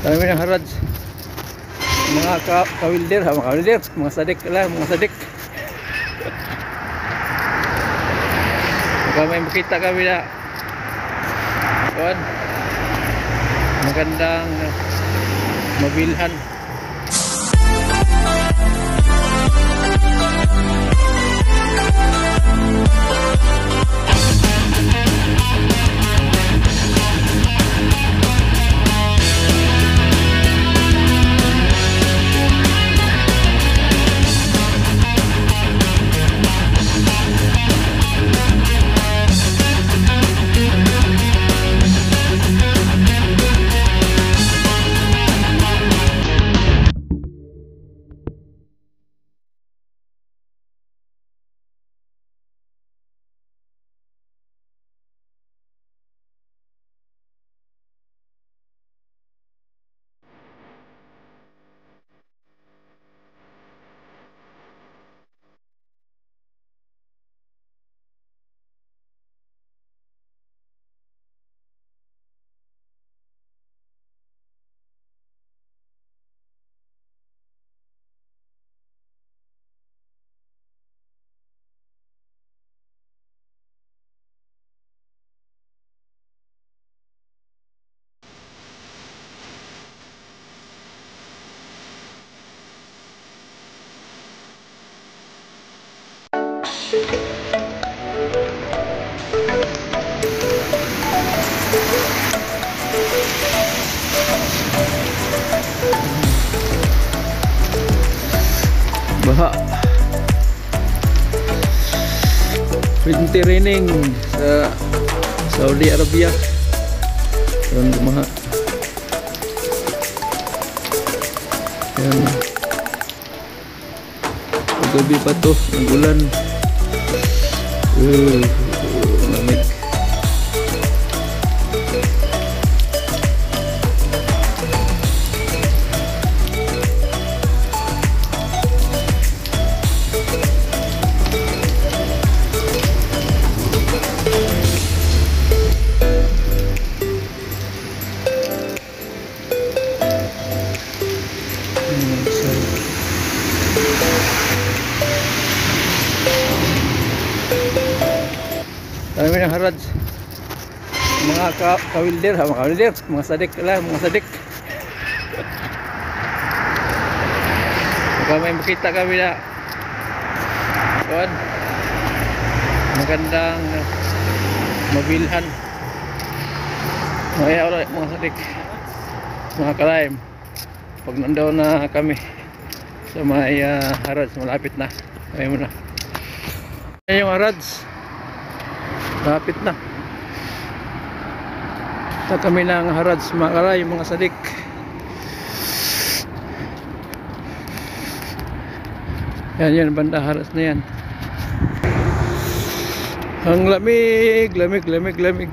Dami ng harads. Mga kawilder, mga kawilder, mga sadik lang, mga sadik. Baka may makita kami na kuwan, magandang mabilhan. Baha, winter raining sa Saudi Arabia. Yan baha. Yan. Gabi pa to, ang ulan. Lamig. Dami ng harads. Mga kawilder, mga kawilder, mga sadik lang, mga sadik. Baka may makita kami na kuwan, magandang mabilhan. Mga sadik, mga kalaim. Pag nandaw na kami sa may harads, malapit na. Ayaw mo na. Ayan yung harads. Lapit na. Ito kami ng harads, mga kalay, mga sadik. Yan, banda harads na yan. Ang lamig, lamig.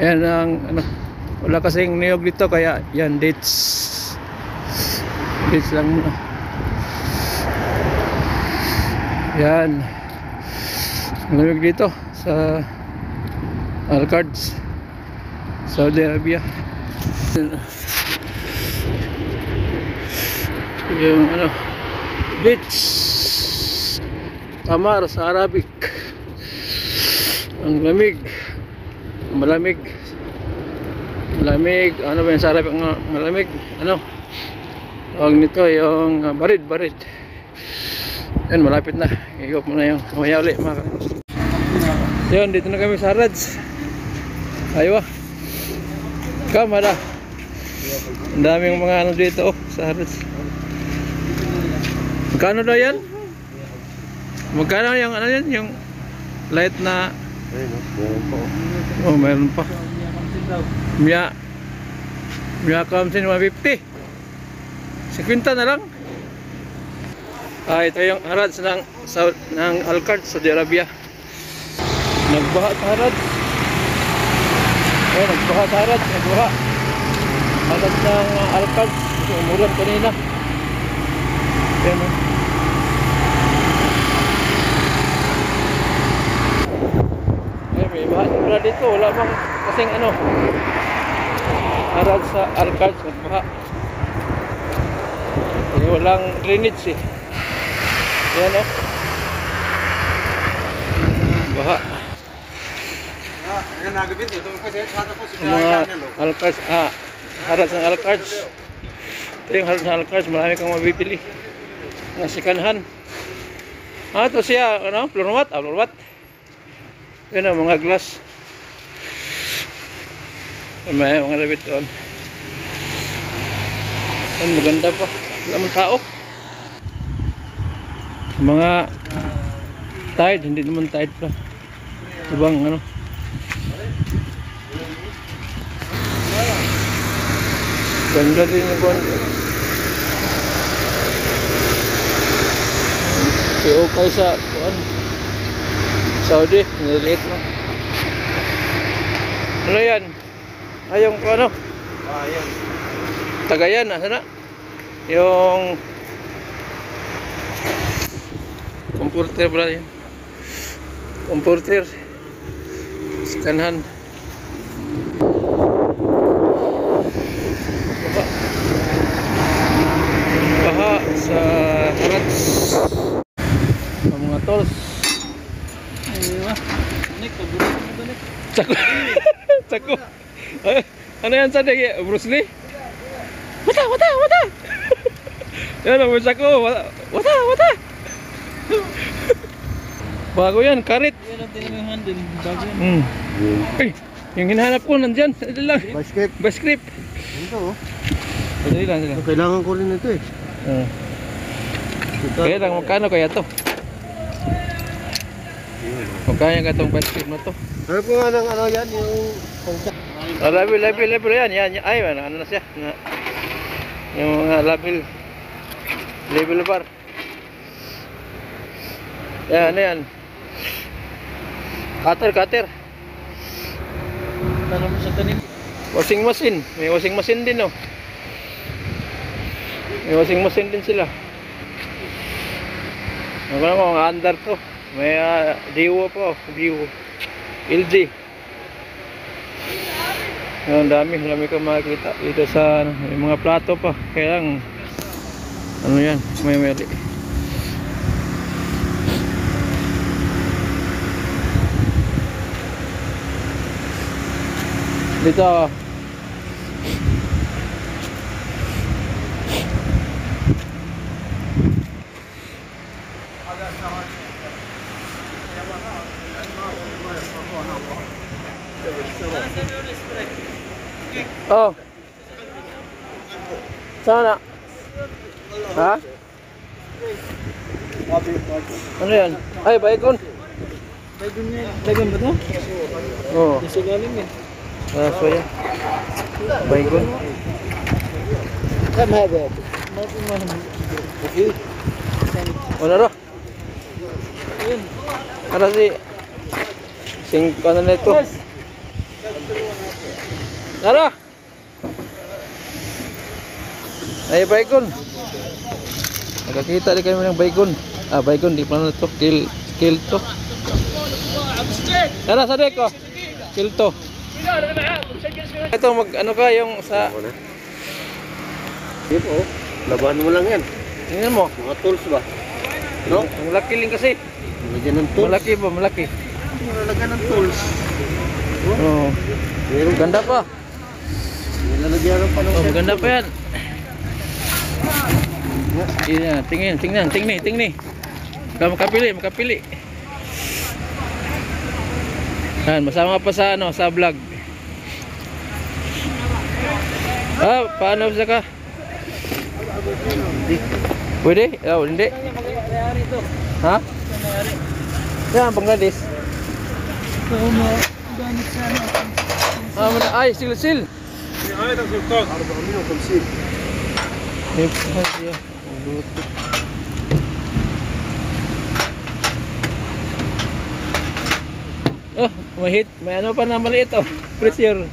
Ayan ang wala kasing niyog dito, kaya yan, dates lang muna. Yan, lamig dito sa Al-Qards, Saudi Arabia. Yung beach Tamar sa Arabic. Ang lamig, malamig. Ano ba yung sa Arabic? Malamig, tawag nito yung barid. Yan, malapit na. I-off mo na yung kamaya ulit, mga kaibigan. Yun, dito na kami sa harads. Aywa, kamera. Ang daming mga dito sa harads. Magkano daw yan? Magkano yung yan? Yung light na meron pa. Miya kamsin 150. 50 na lang. Ito yung harads ng Al-Qards, Saudi Arabia. Nagbaha sa harads. Nagbaha sa harads. Harads ng Al-Qards. Umulan kanina. Yan. May baha dito. Wala bang kasing Harad sa Alcards, magbaha. Eh, walang drainage eh. Yan o. Baha. Ang mga Alcards, harad sa Alcards. Ito yung harad sa Alcards, marami kang mabibili. Nasikanhan. Ito siya, ano, flormat, flormat. Yan ang mga glass. May mga rabbit doon. Yan, maganda pa. Wala man tao. Mga tide, hindi naman tide pa. Ibang ano. Ganda din yung buwan. Okay sa buwan. Saudi, nililiit mo. Ano yan? Ayong ano? Yan. Tagayan, nasa na? Yung comforter pala yan. Comforter. Skanhan. Baha sa Harats. Sa mga tolls. Ayun. Tsako. Tsako. Ano yan sa degi? Bruce Lee? Wata, wata, wata. Yan ang tsako. Wata, wata. Bago yan, karit. Yan ang tinamang handle. Bago yan. Ay, yung hinahanap ko nandyan. Ito lang. Basket. Basket. Ito oh. Ito lang sila. Kailangan ko rin ito eh. Kaya lang, magkano kaya to? Magkano ka itong basket mo to? Ano po nga ng ano yan? Yung pangsak. Label yan. Ay, ano na siya? Yung mga label bar. Yan, ano yan? Cutter. Tanong mo sa tanim. Washing machine. May washing machine din, oh. May washing machine din sila. Ano naman, mga under to. May Diwo po. Diwo. LG. Ang dami kang makikita dito sa ano, may mga plato pa. Kaya lang, ano yan, may mali. Dito oh. Sana. Ha? Ano yan? Ay, baygon. Baygon ba ito? Oo. Nasa galing eh. Soya. Baygon. Sama ba ito? Okay. Ano ro? Ano si ano na ito? Nara! Ay, baygon. Nakakita din kami ng baygon. Baygon, di pa na ito. Kill to. Nara, sa deko. Kill to. Ito, ano ka yung sa... Sige po. Laban mo lang yan. Tingnan mo. Mga tools ba? No? Ang laki lang kasi. Lagyan ng tools. Malaki ba? Malaki. Lagyan ng tools. Oo. Meron Ganda pa. Nilalagyan pa ng Maganda pa yan. Tingnan. Ikaw makapili. Yan, masama pa sa ano, sa vlog. Paano sa ka? Pwede? Hindi. Ha? Yan, Bangladesh. Ay, sil. هاي ده سلطان 450 Oh, may ano pa na maliit oh. Pressure.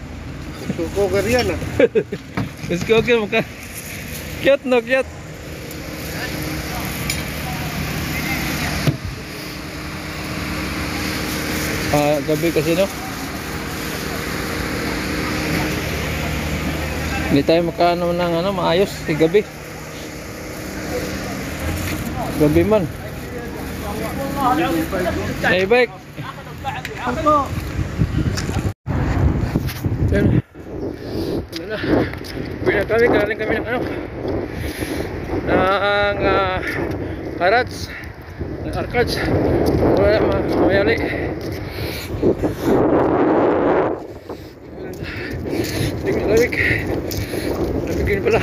Sukogar yan ah. Let's go, mukha. Cute no, cute. Gabi kasi no. Hindi tayo makaano ng ano, maayos gabi. Gabi man. Hey, bike. Yan. Ano na. Pwede kami, galing kami ng ano. Ng carrots. Ng arcades. Wala, mayali. Tingnan lamig. Lamig yun pala.